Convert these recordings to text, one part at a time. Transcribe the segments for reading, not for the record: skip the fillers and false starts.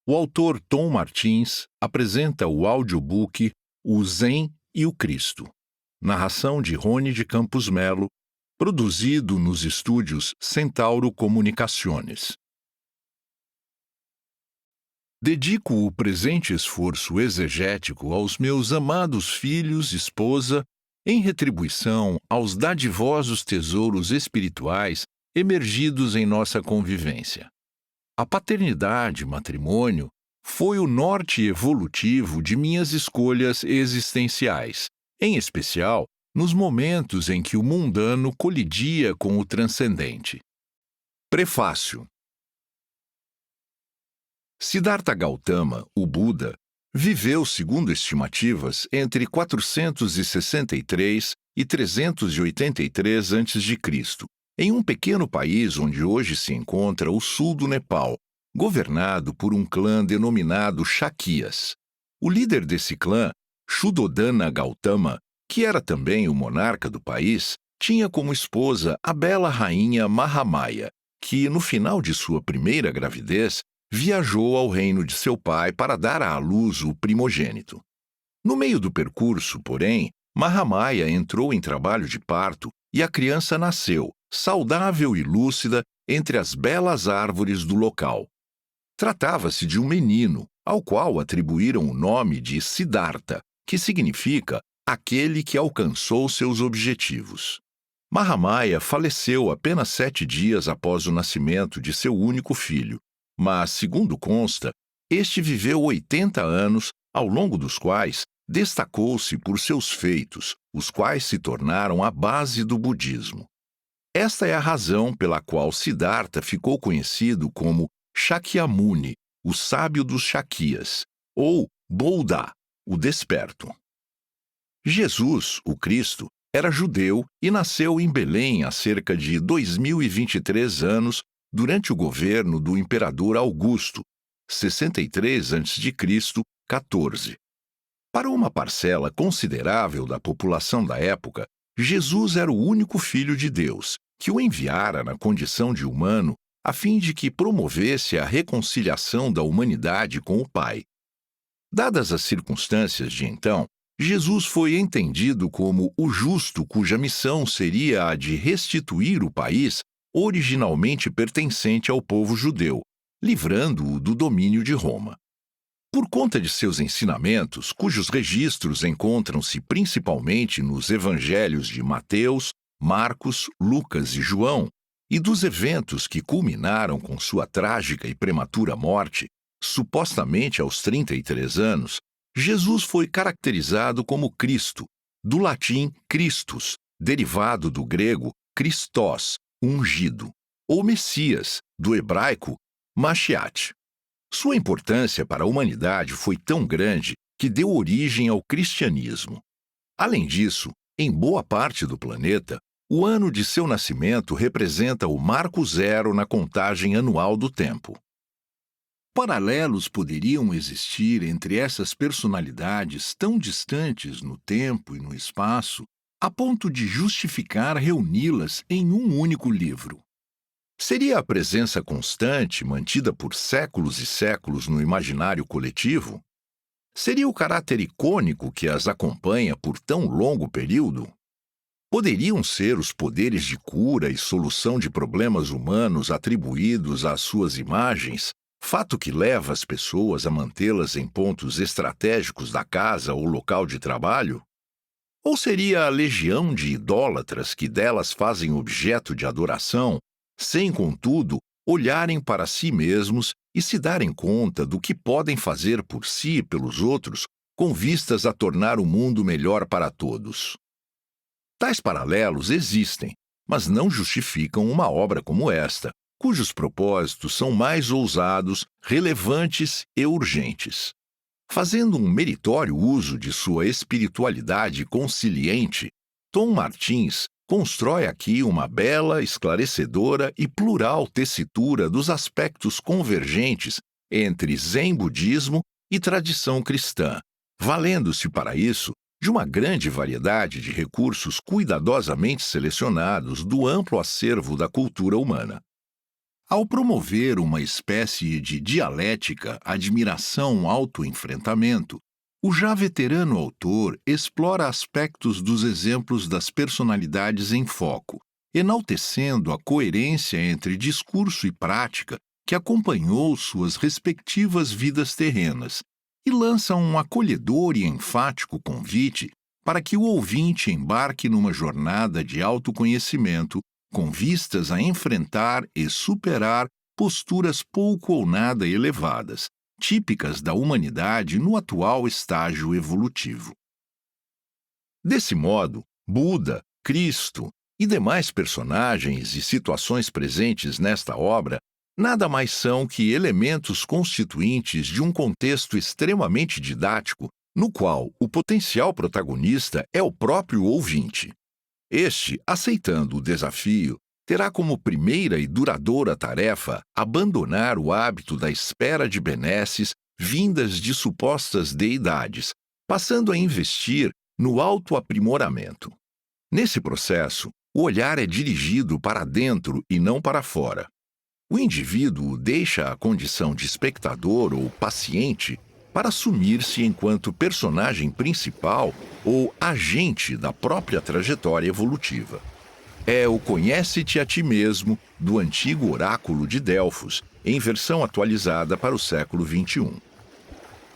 o autor Tom Martins apresenta o audiobook O Zen e o Cristo, narração de Rony de Campos Melo, produzido nos estúdios Centauro Comunicações. Dedico o presente esforço exegético aos meus amados filhos, esposa, em retribuição aos dadivosos tesouros espirituais emergidos em nossa convivência. A paternidade e matrimônio foi o norte evolutivo de minhas escolhas existenciais, em especial nos momentos em que o mundano colidia com o transcendente. Prefácio. Siddhartha Gautama, o Buda, viveu, segundo estimativas, entre 463 e 383 a.C., em um pequeno país onde hoje se encontra o sul do Nepal, governado por um clã denominado Shakyas. O líder desse clã, Shuddhodana Gautama, que era também o monarca do país, tinha como esposa a bela rainha Mahamaya, que, no final de sua primeira gravidez, viajou ao reino de seu pai para dar à luz o primogênito. No meio do percurso, porém, Mahamaya entrou em trabalho de parto e a criança nasceu, saudável e lúcida, entre as belas árvores do local. Tratava-se de um menino, ao qual atribuíram o nome de Siddhartha, que significa aquele que alcançou seus objetivos. Mahamaya faleceu apenas 7 dias após o nascimento de seu único filho, mas, segundo consta, este viveu 80 anos, ao longo dos quais destacou-se por seus feitos, os quais se tornaram a base do budismo. Esta é a razão pela qual Siddhartha ficou conhecido como Shakyamuni, o sábio dos Shakyas, ou Bouddha, o desperto. Jesus, o Cristo, era judeu e nasceu em Belém há cerca de 2023 anos, durante o governo do imperador Augusto, 63 a.C., 14. Para uma parcela considerável da população da época, Jesus era o único Filho de Deus, que o enviara na condição de humano a fim de que promovesse a reconciliação da humanidade com o Pai. Dadas as circunstâncias de então, Jesus foi entendido como o justo cuja missão seria a de restituir o país originalmente pertencente ao povo judeu, livrando-o do domínio de Roma. Por conta de seus ensinamentos, cujos registros encontram-se principalmente nos evangelhos de Mateus, Marcos, Lucas e João, e dos eventos que culminaram com sua trágica e prematura morte, supostamente aos 33 anos, Jesus foi caracterizado como Cristo, do latim Christus, derivado do grego Christos, ungido, ou Messias, do hebraico Mashiach. Sua importância para a humanidade foi tão grande que deu origem ao cristianismo. Além disso, em boa parte do planeta, o ano de seu nascimento representa o marco zero na contagem anual do tempo. Paralelos poderiam existir entre essas personalidades tão distantes no tempo e no espaço, a ponto de justificar reuni-las em um único livro. Seria a presença constante, mantida por séculos e séculos no imaginário coletivo? Seria o caráter icônico que as acompanha por tão longo período? Poderiam ser os poderes de cura e solução de problemas humanos atribuídos às suas imagens, fato que leva as pessoas a mantê-las em pontos estratégicos da casa ou local de trabalho? Ou seria a legião de idólatras que delas fazem objeto de adoração, sem, contudo, olharem para si mesmos e se darem conta do que podem fazer por si e pelos outros, com vistas a tornar o mundo melhor para todos? Tais paralelos existem, mas não justificam uma obra como esta, cujos propósitos são mais ousados, relevantes e urgentes. Fazendo um meritório uso de sua espiritualidade conciliente, Tom Martins constrói aqui uma bela, esclarecedora e plural tessitura dos aspectos convergentes entre Zen budismo e tradição cristã, valendo-se para isso de uma grande variedade de recursos cuidadosamente selecionados do amplo acervo da cultura humana. Ao promover uma espécie de dialética admiração-autoenfrentamento, o já veterano autor explora aspectos dos exemplos das personalidades em foco, enaltecendo a coerência entre discurso e prática que acompanhou suas respectivas vidas terrenas, e lança um acolhedor e enfático convite para que o ouvinte embarque numa jornada de autoconhecimento com vistas a enfrentar e superar posturas pouco ou nada elevadas, típicas da humanidade no atual estágio evolutivo. Desse modo, Buda, Cristo e demais personagens e situações presentes nesta obra nada mais são que elementos constituintes de um contexto extremamente didático, no qual o potencial protagonista é o próprio ouvinte. Este, aceitando o desafio, terá como primeira e duradoura tarefa abandonar o hábito da espera de benesses vindas de supostas deidades, passando a investir no autoaprimoramento. Nesse processo, o olhar é dirigido para dentro e não para fora. O indivíduo deixa a condição de espectador ou paciente para assumir-se enquanto personagem principal ou agente da própria trajetória evolutiva. É o Conhece-te a ti mesmo do antigo oráculo de Delfos, em versão atualizada para o século XXI.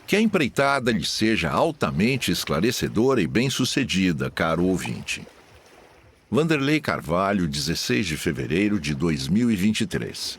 Que a empreitada lhe seja altamente esclarecedora e bem-sucedida, caro ouvinte. Vanderlei Carvalho, 16 de fevereiro de 2023.